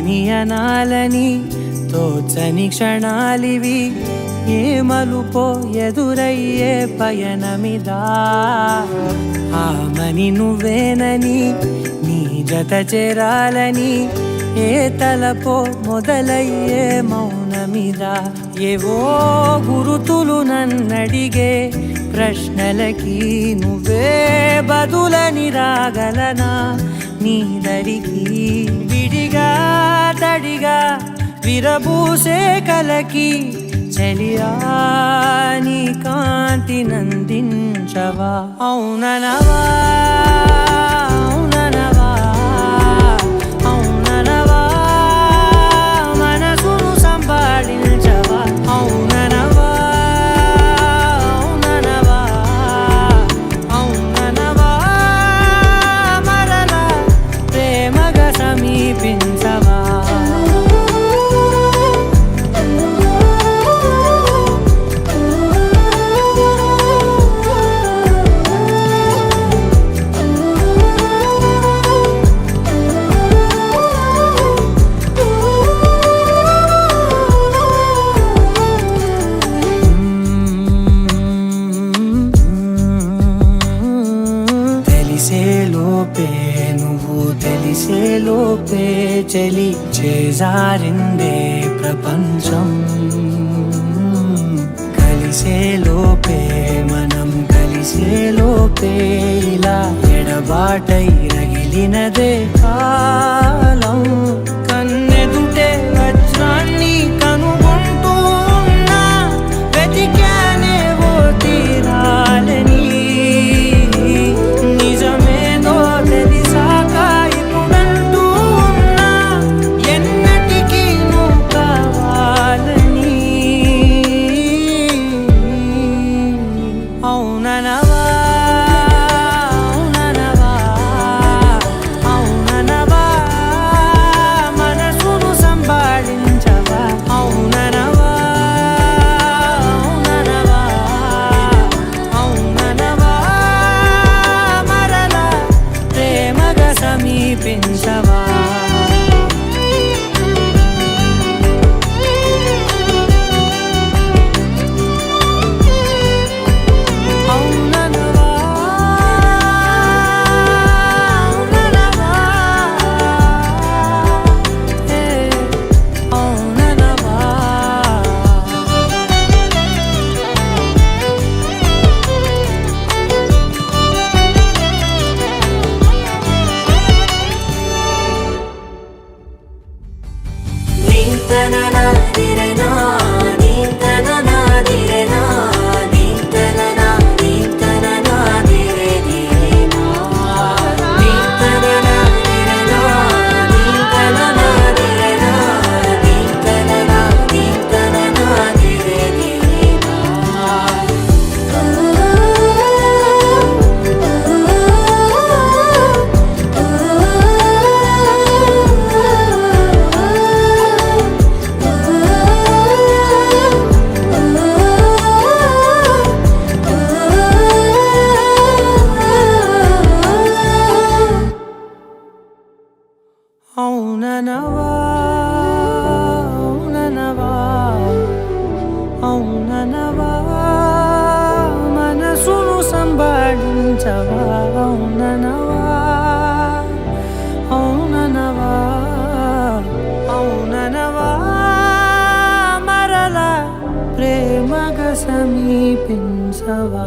ఏమని అనాలని తోచని క్షణాలివి, ఏ మలుపో ఎదురయ్యే పయనమిదా. ఆమని నువ్వేనని నీ జత చేరాలని, ఏ తలపో మొదలయ్యే మౌనమిదా. ఏవో గురుతులు నన్నడిగే ప్రశ్నలకి నువ్వే బదులని రాగలనా నీ దరికి. విడిగా తడిగా విరబూసే కలకి చలియా నీ కాంతి నందించవా. అవుననవా అవుననవా అవుననవా మనసును సంపాదించవా. అవుననవా అవుననవా అవుననవా మరలా ప్రేమగా సమీపించవా. తెలిసేలోపే నువ్వు తెలిసేలోపే చలి చేజారిందే ప్రపంచం. కలిసేలోపే మనం కలిసేలోపే ఇలా ఎడబాటై రగిలినదే కాలం. కన్నెదుటే వజ్రాన్ని కనుగొంటూ ఉన్నా వెతికానే ఓ తీరాలని. అవుననవా అవుననవా అవుననవా మనసును సంపాదించవా. అవుననవా అవుననవా అవుననవా మరలా ప్రేమగా సమీపించవా. అవుననవా అవుననవా అవుననవా మనసును సంపాదించవా. అవుననవా అవుననవా అవుననవా మరలా ప్రేమగా సమీపించవా.